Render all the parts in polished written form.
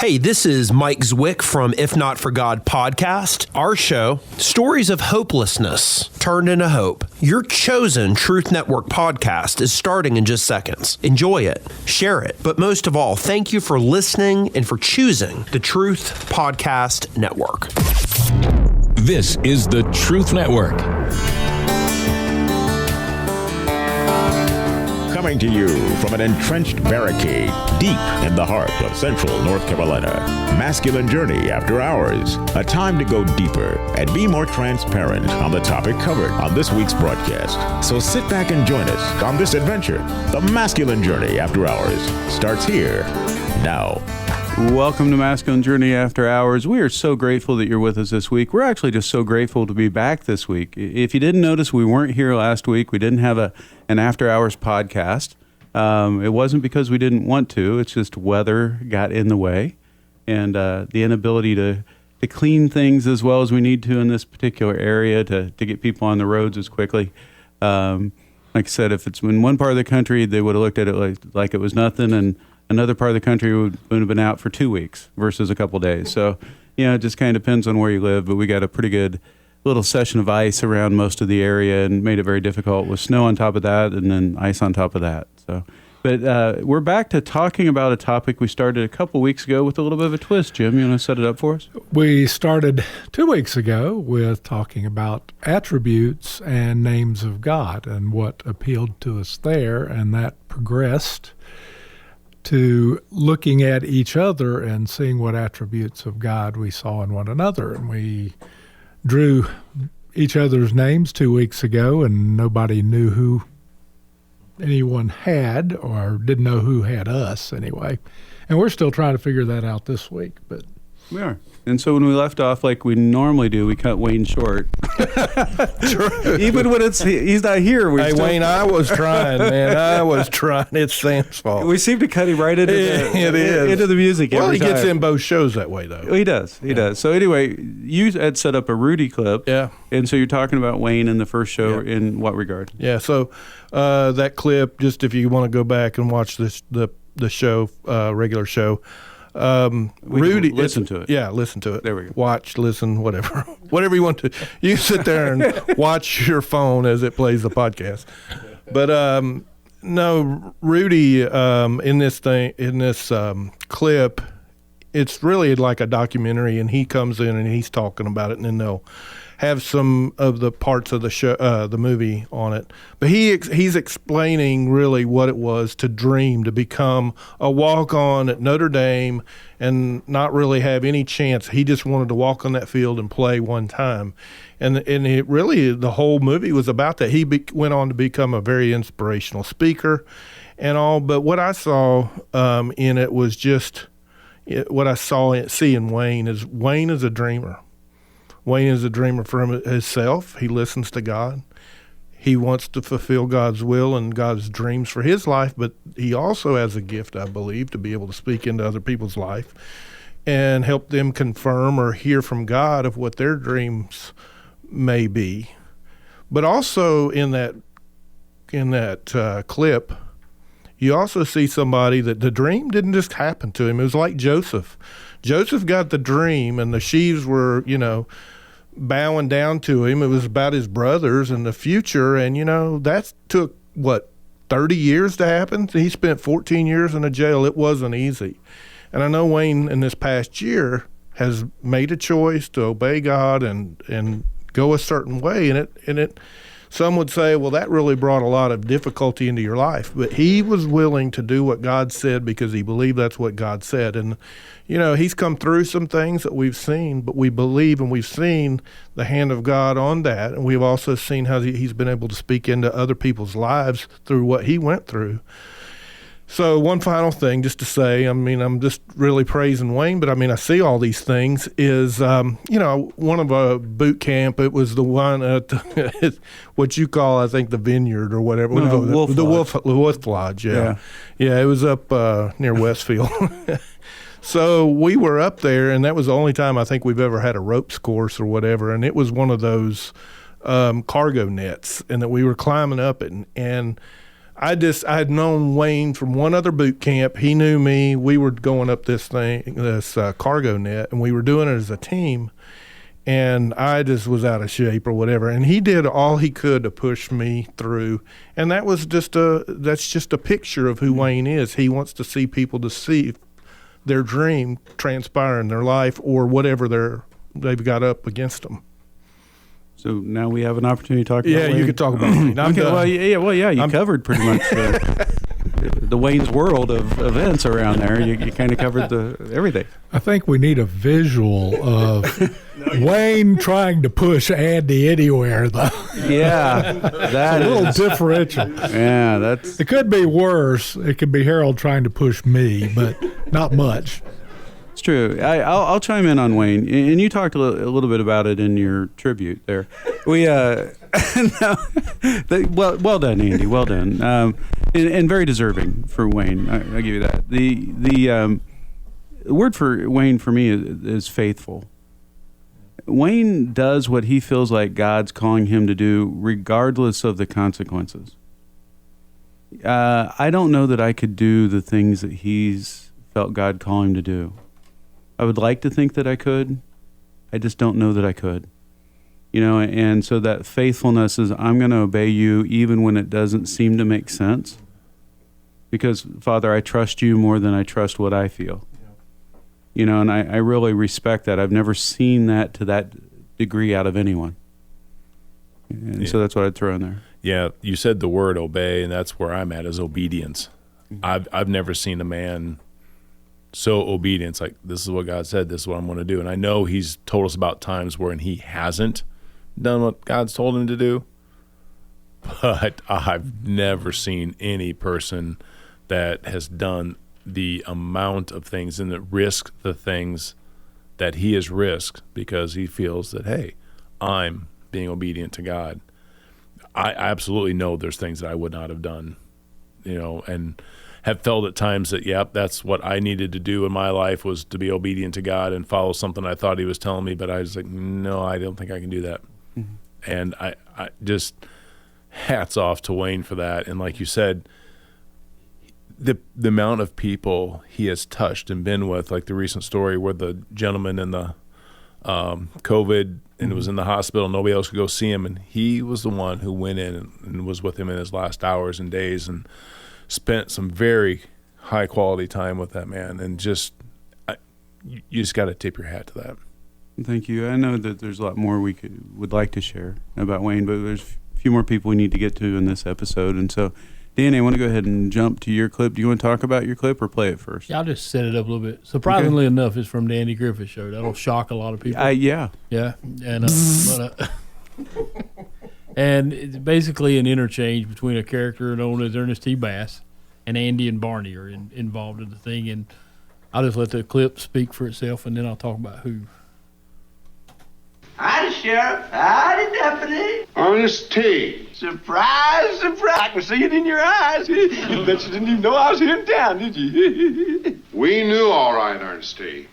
Hey, this is Mike Zwick from If Not For God podcast. Our show, Stories of Hopelessness Turned into Hope. Your chosen Truth Network podcast is starting in just seconds. Enjoy it, share it, but most of all, thank you for listening and for choosing the Truth Podcast Network. This is the Truth Network. Coming to you from an entrenched barricade deep in the heart of central North Carolina. Masculine Journey After Hours. A time to go deeper and be more transparent on the topic covered on this week's broadcast. So sit back and join us on this adventure. The Masculine Journey After Hours starts here now. Welcome to Masculine Journey After Hours. We are so grateful that you're with us this week. We're actually just so grateful to be back this week. If you didn't notice, we weren't here last week. We didn't have an After Hours podcast. It wasn't because we didn't want to. It's just weather got in the way, and the inability to clean things as well as we need to in this particular area to get people on the roads as quickly. Like I said, if it's in one part of the country, they would have looked at it like it was nothing, and another part of the country would have been out for 2 weeks versus a couple days. So, it just kind of depends on where you live, but we got a pretty good little session of ice around most of the area and made it very difficult with snow on top of that and then ice on top of that. So, but we're back to talking about a topic we started a couple weeks ago with a little bit of a twist. Jim, you want to set it up for us? We started 2 weeks ago with talking about attributes and names of God and what appealed to us there, and that progressed to looking at each other and seeing what attributes of God we saw in one another. And we drew each other's names 2 weeks ago, and nobody knew who anyone had, or didn't know who had us anyway. And we're still trying to figure that out this week. But we are. And so when we left off like we normally do, we cut Wayne short. Even when he's not here. Wayne, I was trying, man. I was trying. It's Sam's fault. We seem to cut him right into the music every time. Well, he gets in both shows that way, though. He does. He does. So anyway, you had set up a Rudy clip. Yeah. And so you're talking about Wayne in the first show. Yeah. In what regard? Yeah. So that clip, just if you want to go back and watch the show, regular show, Rudy, listen to it. Yeah, listen to it. There we go. Watch, listen, whatever you want to. You sit there and watch your phone as it plays the podcast. But no, Rudy, in this clip, it's really like a documentary, and he comes in and he's talking about it, and then they'll have some of the parts of the show, the movie on it. But he's explaining really what it was to dream, to become a walk-on at Notre Dame and not really have any chance. He just wanted to walk on that field and play one time. And it really, the whole movie was about that. He went on to become a very inspirational speaker and all. But what I saw in it was just what I see in Wayne is a dreamer. Wayne is a dreamer for himself. He listens to God. He wants to fulfill God's will and God's dreams for his life, but he also has a gift, I believe, to be able to speak into other people's life and help them confirm or hear from God of what their dreams may be. But also in that clip, you also see somebody that the dream didn't just happen to him. It was like Joseph. Joseph got the dream, and the sheaves were, bowing down to him. It was about his brothers and the future, and, that took, 30 years to happen? He spent 14 years in a jail. It wasn't easy. And I know Wayne in this past year has made a choice to obey God and go a certain way, and it some would say, well, that really brought a lot of difficulty into your life. But he was willing to do what God said because he believed that's what God said. And, he's come through some things that we've seen, but we believe and we've seen the hand of God on that. And we've also seen how he's been able to speak into other people's lives through what he went through. So one final thing just to say, I'm just really praising Wayne, but I see all these things is, one of a boot camp, it was the one at what you call, I think, the Vineyard or whatever. No, the Wolf Lodge, yeah. Yeah, it was up near Westfield. So we were up there, and that was the only time I think we've ever had a ropes course or whatever, and it was one of those cargo nets, and that we were climbing up it, and I had known Wayne from one other boot camp. He knew me. We were going up this cargo net, and we were doing it as a team. And I just was out of shape or whatever. And he did all he could to push me through. And that's just a picture of who Wayne is. He wants to see people to see their dream transpire in their life or whatever they've got up against them. So now we have an opportunity to talk about Wayne. You could talk about Wayne. You covered pretty much the Wayne's world of events around there. You kind of covered everything. I think we need a visual of Wayne trying to push Andy anywhere, though. Yeah, that's a little differential. Yeah, it could be worse. It could be Harold trying to push me, but not much. It's true. I'll chime in on Wayne, and you talked a little bit about it in your tribute there. We well done, Andy. Well done, and very deserving for Wayne. I'll give you that. The word for Wayne for me is faithful. Wayne does what he feels like God's calling him to do, regardless of the consequences. I don't know that I could do the things that he's felt God call him to do. I would like to think that I could. I just don't know that I could. And so that faithfulness is, I'm going to obey you even when it doesn't seem to make sense. Because, Father, I trust you more than I trust what I feel. And I really respect that. I've never seen that to that degree out of anyone. And so that's what I'd throw in there. Yeah, you said the word obey, and that's where I'm at, is obedience. I've never seen a man so obedient. It's like, this is what God said, this is what I'm going to do. And I know he's told us about times where he hasn't done what God's told him to do, but I've never seen any person that has done the amount of things and that risk the things that he has risked because he feels that, hey, I'm being obedient to God. I absolutely know there's things that I would not have done, and have felt at times that, that's what I needed to do in my life, was to be obedient to God and follow something I thought he was telling me, but I was like, no, I don't think I can do that. Mm-hmm. And I just, hats off to Wayne for that. And like you said, the amount of people he has touched and been with, like the recent story where the gentleman in the COVID and was in the hospital, nobody else could go see him, and he was the one who went in and was with him in his last hours and days and spent some very high quality time with that man. And just, you just got to tip your hat to that. Thank you. I know that there's a lot more we would like to share about Wayne, but there's a few more people we need to get to in this episode. And so, Danny, I want to go ahead and jump to your clip. Do you want to talk about your clip or play it first? Yeah, I'll just set it up a little bit. Surprisingly enough, it's from the Andy Griffith Show. That'll shock a lot of people. Yeah. Yeah. And and it's basically an interchange between a character known as Ernest T. Bass and Andy and Barney are involved in the thing. And I'll just let the clip speak for itself, and then I'll talk about who. Howdy, Sheriff. Howdy, Deputy. Ernest T. Surprise, surprise. I can see it in your eyes. You bet you didn't even know I was here in town, did you? We knew all right, Ernest T.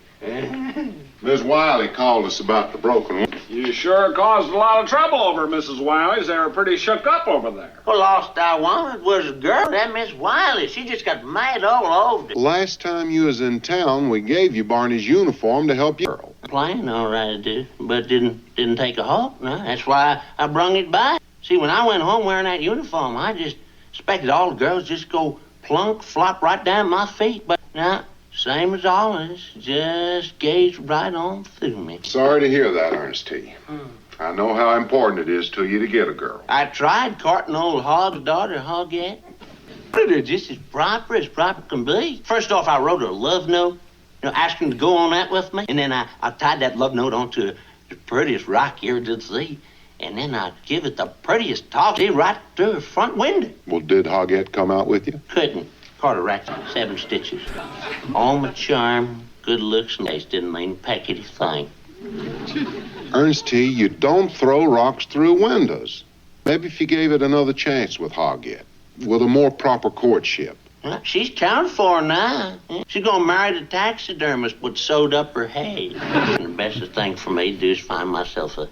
Miss Wiley called us about the broken one. You sure caused a lot of trouble over Mrs. Wiley's. They were pretty shook up over there. Well, lost I wanted was a girl, that Miss Wiley. She just got mad all over. Last time you was in town, we gave you Barney's uniform to help you. Playing all right, I did, but didn't take a halt. No, that's why I brung it back. See, when I went home wearing that uniform, I just expected all the girls just go plunk, flop right down my feet. But now, same as always, just gazed right on through me. Sorry to hear that, Ernest T. I know how important it is to you to get a girl. I tried courting old Hog's daughter, Hoggette. They're just as proper can be. First off, I wrote her a love note, asking to go on that with me. And then I tied that love note onto the prettiest rock you ever did see. And then I give it the prettiest talk right through her front window. Well, did Hoggette come out with you? Couldn't. Carter racked 7 stitches. All my charm, good looks, and taste didn't mean peckety thing. Ernest T., you don't throw rocks through windows. Maybe if you gave it another chance with Hoggette, with a more proper courtship. Well, she's counted for now. She's gonna marry the taxidermist what sewed up her head. And the best thing for me to do is find myself a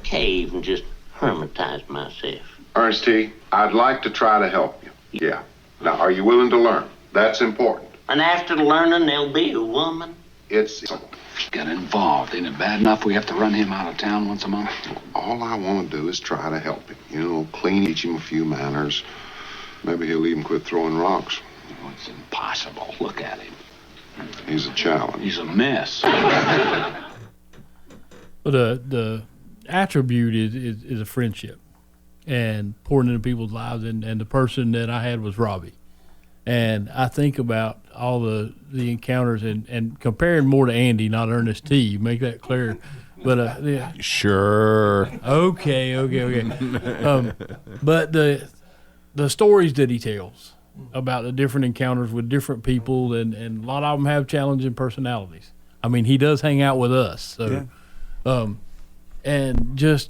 cave and just hermitize myself. Ernest T., I'd like to try to help you. Yeah. Now, are you willing to learn? That's important. And after learning, there'll be a woman. It's Get involved. Ain't it bad enough we have to run him out of town once a month? all I want to do is try to help him. You know, teach him a few manners. Maybe he'll even quit throwing rocks. Oh, it's impossible. Look at him. He's a challenge. He's a mess. But the attribute is a friendship and pouring into people's lives. And the person that I had was Robbie. And I think about all the encounters and comparing more to Andy, not Ernest T. Make that clear. But yeah. Sure. Okay. But the stories that he tells about the different encounters with different people, and a lot of them have challenging personalities. I mean, he does hang out with us, so and just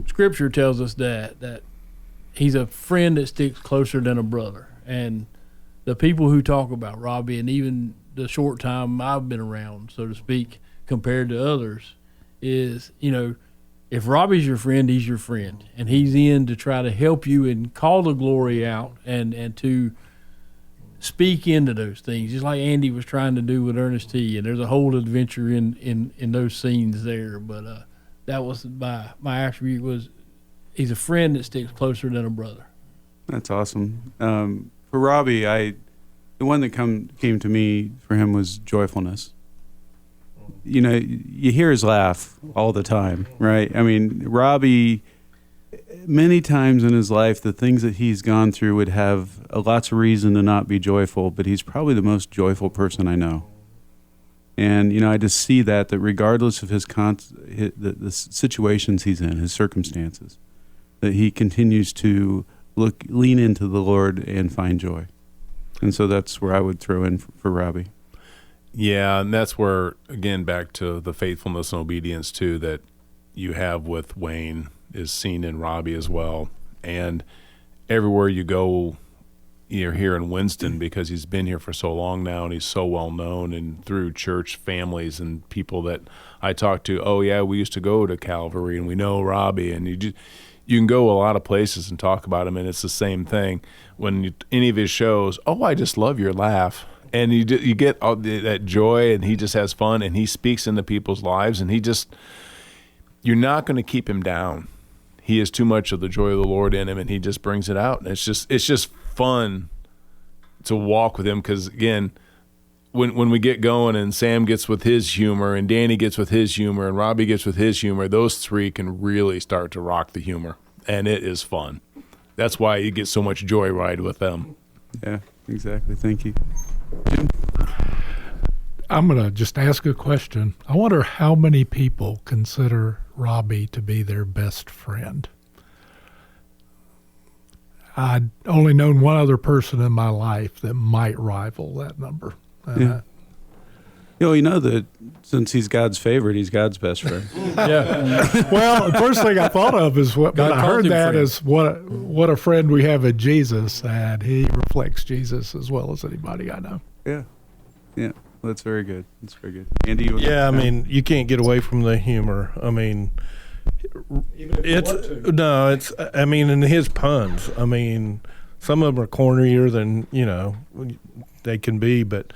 Scripture tells us that he's a friend that sticks closer than a brother. And the people who talk about Robbie, and even the short time I've been around, so to speak, compared to others, is, if Robbie's your friend, he's your friend. And he's in to try to help you and call the glory out and to speak into those things, just like Andy was trying to do with Ernest T. And there's a whole adventure in those scenes there. But that was my attribute was, he's a friend that sticks closer than a brother. That's awesome. For Robbie, the one that came to me for him was joyfulness. You hear his laugh all the time, right? I mean, Robbie, many times in his life, the things that he's gone through would have lots of reason to not be joyful, but he's probably the most joyful person I know. And, I just see that regardless of the situations he's in, his circumstances, that he continues to lean into the Lord and find joy. And so that's where I would throw in for Robbie. Yeah, and that's where, again, back to the faithfulness and obedience, too, that you have with Wayne is seen in Robbie as well. And everywhere you go, you're here in Winston because he's been here for so long now and he's so well known, and through church families and people that I talk to, oh, yeah, we used to go to Calvary and we know Robbie. And you can go a lot of places and talk about him, and it's the same thing. When any of his shows, oh, I just love your laugh. And you get all that joy, and he just has fun, and he speaks into people's lives, and you're not going to keep him down. He has too much of the joy of the Lord in him, and he just brings it out. And it's just fun to walk with him, because, again, when we get going and Sam gets with his humor and Danny gets with his humor and Robbie gets with his humor, those three can really start to rock the humor, and it is fun. That's why you get so much joyride with them. Yeah, exactly. Thank you. I'm going to just ask a question. I wonder how many people consider Robbie to be their best friend. I'd only known one other person in my life that might rival that number. Yeah. You know that since he's God's favorite, he's God's best friend. Yeah. Well, the first thing I thought of is when I heard that is what a friend we have in Jesus, and he reflects Jesus as well as anybody I know. Yeah. Yeah. Well, that's very good. That's very good. Andy, I mean, you can't get away from the humor. I mean, and his puns. I mean, some of them are cornier than, they can be, but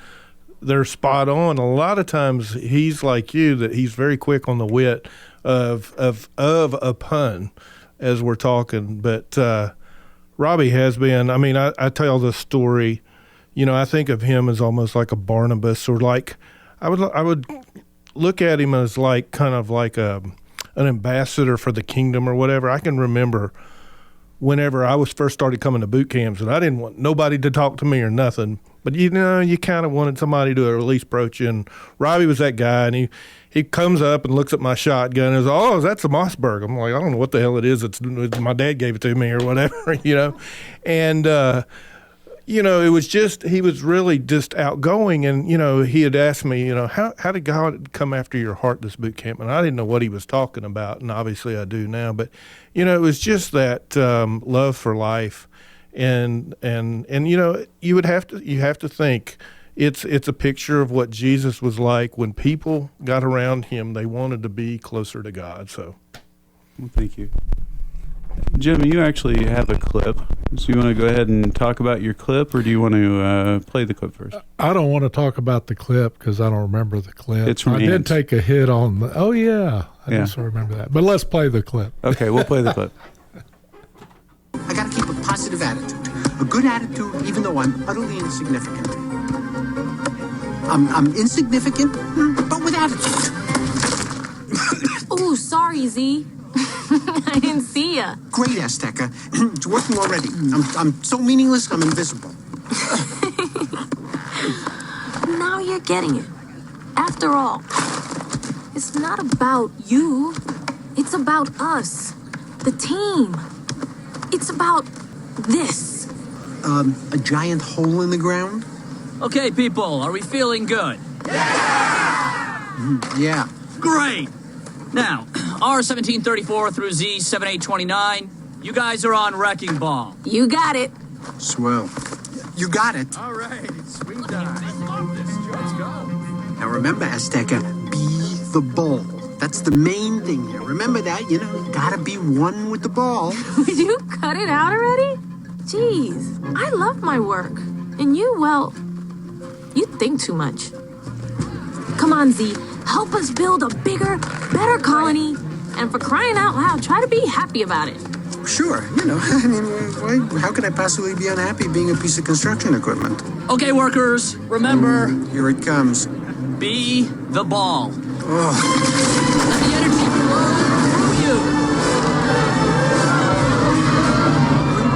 they're spot on. A lot of times he's like you, that he's very quick on the wit of a pun as we're talking. But Robbie has been, I mean, I tell the story, I think of him as almost like a Barnabas, or like I would look at him as like kind of like an ambassador for the kingdom or whatever. I can remember whenever I was first started coming to boot camps, and I didn't want nobody to talk to me or nothing, but you kind of wanted somebody to at least approach you. And Robbie was that guy, and he comes up and looks at my shotgun and says, that's a Mossberg. I'm like, I don't know what the hell it is. It's my dad gave it to me or whatever, And it was just, he was really just outgoing. And, he had asked me, how did God come after your heart this boot camp? And I didn't know what he was talking about. And obviously I do now, but, it was just that love for life. And you have to think it's a picture of what Jesus was like when people got around him. They wanted to be closer to God. So, well, thank you. Jim, you actually have a clip. So you want to go ahead and talk about your clip, or do you want to play the clip first? I don't want to talk about the clip because I don't remember the clip. It's from I Antz. did take a hit on the. Oh yeah, I just remember that. But let's play the clip. Okay, we'll play the clip. I got to keep a positive attitude, a good attitude, even though I'm utterly insignificant. I'm insignificant, but with attitude. Oh, sorry, Z. I didn't see ya. Great, Azteca. It's working already. I'm so meaningless, I'm invisible. Now you're getting it. After all, it's not about you. It's about us, the team. It's about this. A giant hole in the ground? Okay, people, are we feeling good? Yeah. Great! Now, R1734 through Z7829, you guys are on Wrecking Ball. You got it. Swell. You got it. All right, swing time. I love this. Let's go. Now remember, Azteca, be the ball. That's the main thing here. Remember that, you gotta be one with the ball. Would you cut it out already? Jeez, I love my work. And you, well, you think too much. Come on, Z. Help us build a bigger, better colony. And for crying out loud, try to be happy about it. Sure, I mean, how could I possibly be unhappy being a piece of construction equipment? Okay, workers, remember, Here it comes. be the ball. Oh. Let the energy flow through you.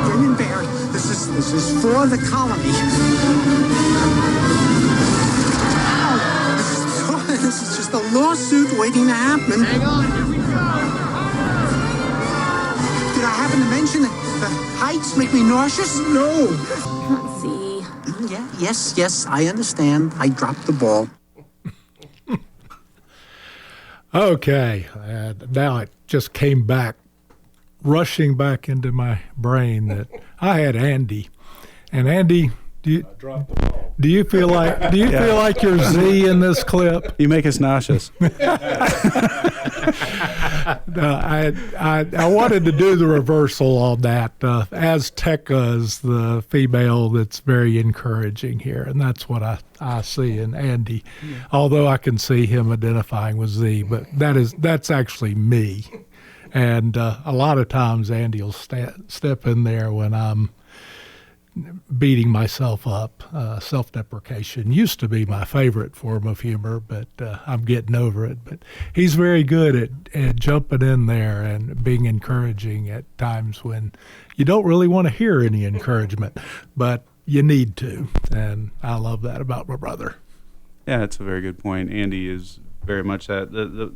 Grin and bear. This is for the colony. This is just a lawsuit waiting to happen. Hang on, here we go. Did I happen to mention that the heights make me nauseous? No. Let's see. Yeah, yes, I understand. I dropped the ball. Okay, now it just came back, rushing back into my brain that I had Andy, and Andy, do you feel like feel like you're Z in this clip? You make us nauseous. I wanted to do the reversal on that. Azteca is the female that's very encouraging here, and that's what I see in Andy. Yeah. Although I can see him identifying with Z, but that's actually me. And a lot of times Andy will step in there when I'm beating myself up. Self-deprecation used to be my favorite form of humor, but I'm getting over it. But he's very good at jumping in there and being encouraging at times when you don't really want to hear any encouragement, but you need to. And I love that about my brother. Yeah, that's a very good point. Andy is very much that.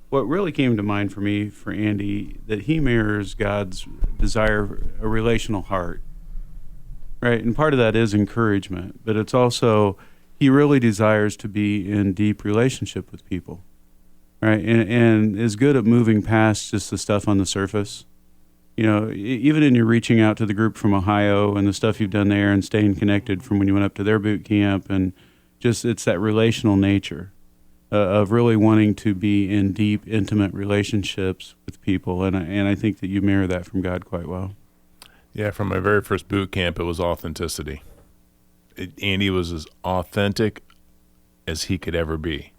What really came to mind for me, for Andy, that he mirrors God's desire, a relational heart. Right, and part of that is encouragement, but it's also he really desires to be in deep relationship with people, right? And is good at moving past just the stuff on the surface. Even in your reaching out to the group from Ohio and the stuff you've done there and staying connected from when you went up to their boot camp, and just it's that relational nature of really wanting to be in deep, intimate relationships with people, and I think that you mirror that from God quite well. Yeah, from my very first boot camp, it was authenticity. Andy was as authentic as he could ever be.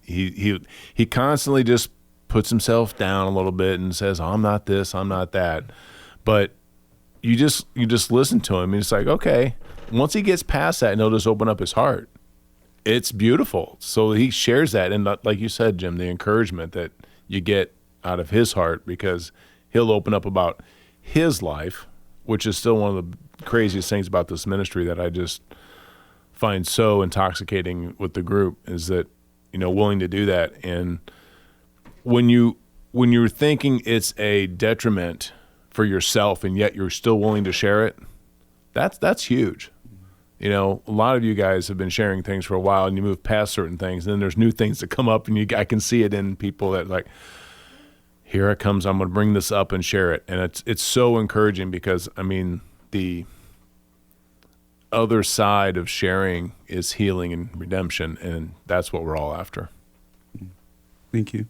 He constantly just puts himself down a little bit and says, "I'm not this, I'm not that." But you just listen to him, and it's like, okay. Once he gets past that, and he'll just open up his heart. It's beautiful. So he shares that, and like you said, Jim, the encouragement that you get out of his heart, because he'll open up about his life, which is still one of the craziest things about this ministry that I just find so intoxicating with the group, is that, willing to do that. And when you're thinking it's a detriment for yourself and yet you're still willing to share it, that's huge. A lot of you guys have been sharing things for a while, and you move past certain things, and then there's new things that come up, and I can see it in people that like, here it comes, I'm going to bring this up and share it. And it's so encouraging, because, the other side of sharing is healing and redemption, and that's what we're all after. Thank you.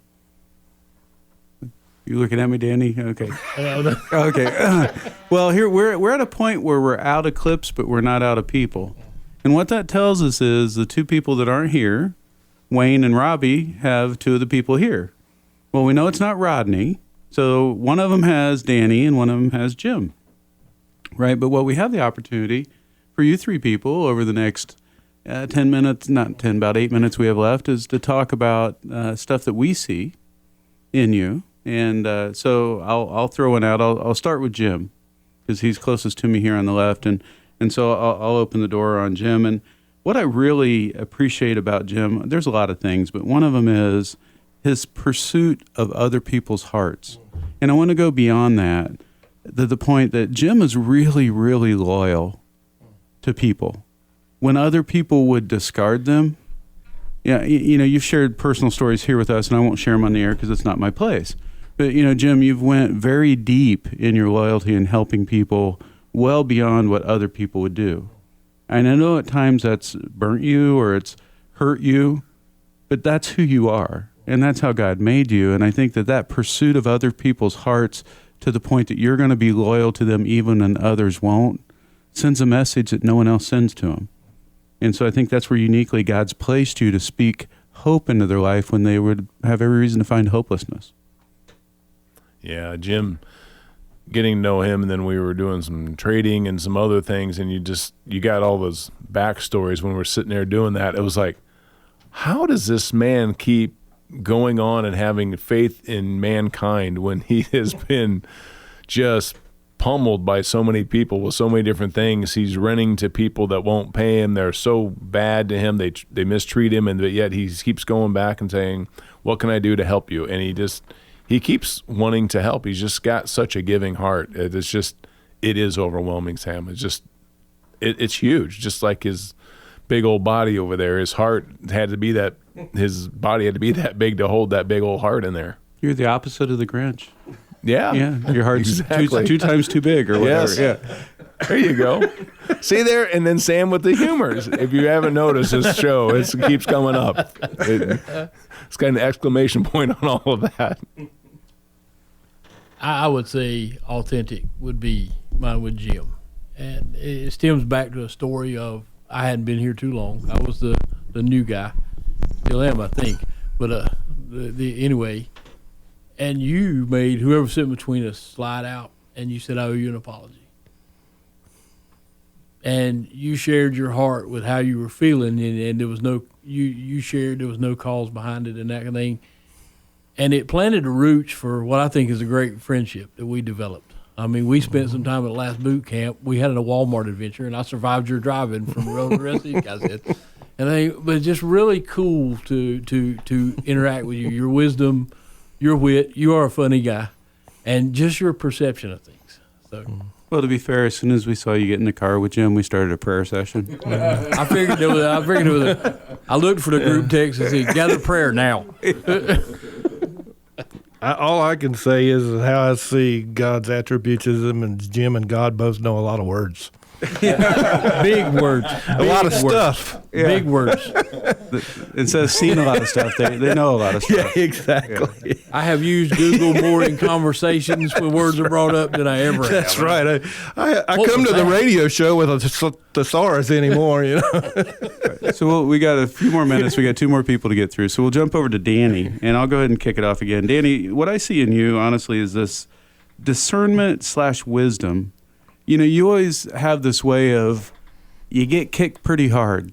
You looking at me, Danny? Okay. Okay. Well, here we're at a point where we're out of clips, but we're not out of people. And what that tells us is the two people that aren't here, Wayne and Robbie, have two of the people here. Well, we know it's not Rodney, so one of them has Danny and one of them has Jim, right? But what we have the opportunity for you three people over the next 10 minutes, not 10, about 8 minutes we have left, is to talk about stuff that we see in you. And so I'll throw one out. I'll start with Jim because he's closest to me here on the left. And so I'll open the door on Jim. And what I really appreciate about Jim, there's a lot of things, but one of them is his pursuit of other people's hearts. And I want to go beyond that, to the point that Jim is really, really loyal to people. When other people would discard them, yeah, you know, you've shared personal stories here with us, and I won't share them on the air because it's not my place. But, you know, Jim, you've went very deep in your loyalty in helping people well beyond what other people would do. And I know at times that's burnt you or it's hurt you, but that's who you are, and that's how God made you. And I think that pursuit of other people's hearts to the point that you're going to be loyal to them even when others won't sends a message that no one else sends to them. And so I think that's where uniquely God's placed you to speak hope into their life when they would have every reason to find hopelessness. Yeah, Jim, getting to know him, and then we were doing some trading and some other things, and you got all those backstories when we're sitting there doing that. It was like, how does this man keep going on and having faith in mankind when he has been just pummeled by so many people with so many different things? He's renting to people that won't pay him. They're so bad to him. They mistreat him, and yet he keeps going back and saying, what can I do to help you? And he keeps wanting to help. He's just got such a giving heart. It is overwhelming, Sam. It's huge. Just like his big old body over there, his body had to be that big to hold that big old heart in there. You're the opposite of the Grinch. Yeah. Your heart's exactly. two times too big or whatever. Yes. Yeah. There you go. See there, and then Sam with the humors. If you haven't noticed this show, it keeps coming up. It's got an exclamation point on all of that. I would say authentic would be mine with Jim. And it stems back to a story of I hadn't been here too long. I was the new guy. Still am, I think. But anyway, and you made whoever sitting between us slide out, and you said, I owe you an apology. And you shared your heart with how you were feeling, and there was you shared there was no cause behind it and that kind of thing. And it planted the roots for what I think is a great friendship that we developed. I mean, we spent some time at the last boot camp. We had a Walmart adventure, and I survived your driving from the rest of you guys did. But it's just really cool to interact with you. Your wisdom, your wit. You are a funny guy, and just your perception of things. So. Well, to be fair, as soon as we saw you get in the car with Jim, we started a prayer session. I figured it was. I looked for the group text and said, "Gather prayer now." All I can say is how I see God's attributes and Jim and God both know a lot of words. Big words. A lot of stuff. Yeah. Big words. Instead of seeing a lot of stuff, they know a lot of stuff. Yeah, exactly. Yeah. I have used Google more in conversations when words are brought up than I ever have. That's right. I come to the radio show with a thesaurus anymore, you know. So we got a few more minutes. We got two more people to get through. So we'll jump over to Danny, and I'll go ahead and kick it off again. Danny, what I see in you, honestly, is this discernment/wisdom. You know, you always have this way of you get kicked pretty hard,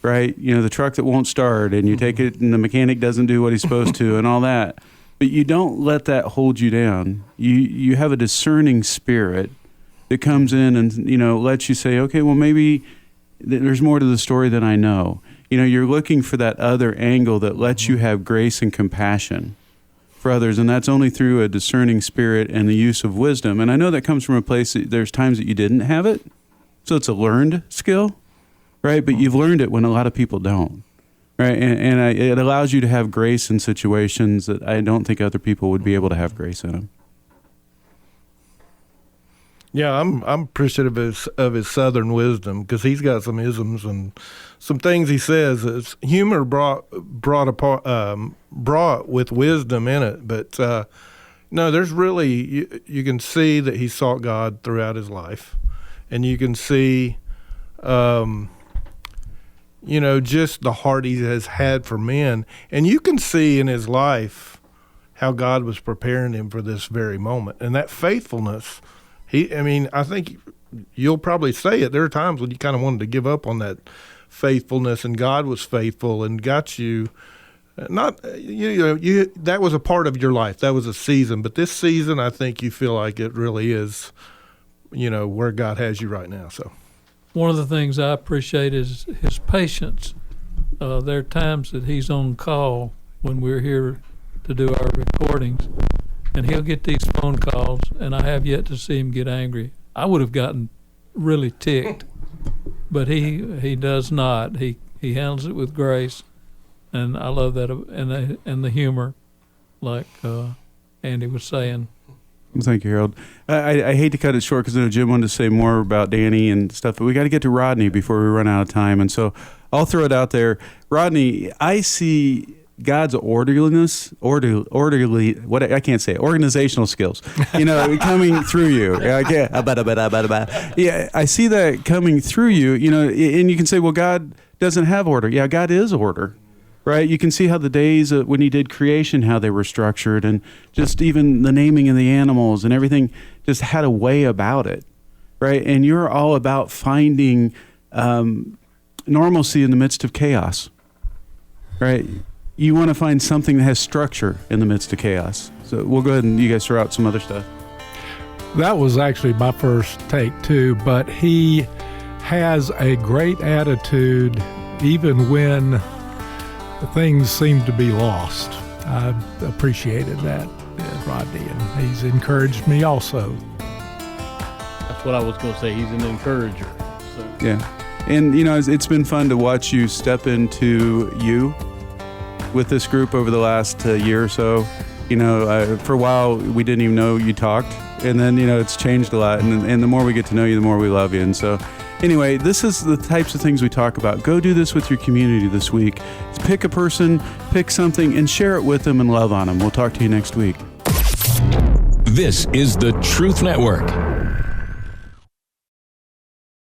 right? You know, the truck that won't start, and you take it and the mechanic doesn't do what he's supposed to and all that. But you don't let that hold you down. You have a discerning spirit that comes in and, you know, lets you say, okay, well, maybe there's more to the story than I know. You know, you're looking for that other angle that lets you have grace and compassion for others, and that's only through a discerning spirit and the use of wisdom. And I know that comes from a place that there's times that you didn't have it, so it's a learned skill, right? But you've learned it when a lot of people don't, right? And it allows you to have grace in situations that I don't think other people would be able to have grace in them. Yeah, I'm appreciative of his Southern wisdom because he's got some isms and some things he says. It's humor brought with wisdom in it, but No, there's really, you can see that he sought God throughout his life. And you can see, just the heart he has had for men. And you can see in his life how God was preparing him for this very moment. And that faithfulness, I think you'll probably say it. There are times when you kind of wanted to give up on that faithfulness, and God was faithful and got you. That was a part of your life. That was a season. But this season, I think you feel like it really is, where God has you right now. So, one of the things I appreciate is his patience. There are times that he's on call when we're here to do our recordings, and he'll get these phone calls, and I have yet to see him get angry. I would have gotten really ticked, but he does not. He handles it with grace. And I love that, and the humor, like Andy was saying. Thank you, Harold. I hate to cut it short because I know Jim wanted to say more about Danny and stuff, but we got to get to Rodney before we run out of time. And so I'll throw it out there. Rodney, I see God's organizational skills, coming through you. Yeah, I see that coming through you, and you can say, well, God doesn't have order. Yeah, God is order. Right, you can see how the days when he did creation, how they were structured, and just even the naming of the animals and everything just had a way about it, right? And you're all about finding normalcy in the midst of chaos, right? You want to find something that has structure in the midst of chaos. So we'll go ahead and you guys throw out some other stuff. That was actually my first take too, but he has a great attitude even when things seem to be lost. I appreciated that, Rodney, and he's encouraged me also. That's what I was going to say. He's an encourager. So. Yeah. And, it's been fun to watch you step into you with this group over the last year or so. For a while, we didn't even know you talked. And then, it's changed a lot. And the more we get to know you, the more we love you. And so, anyway, this is the types of things we talk about. Go do this with your community this week. Pick a person, pick something, and share it with them and love on them. We'll talk to you next week. This is the Truth Network.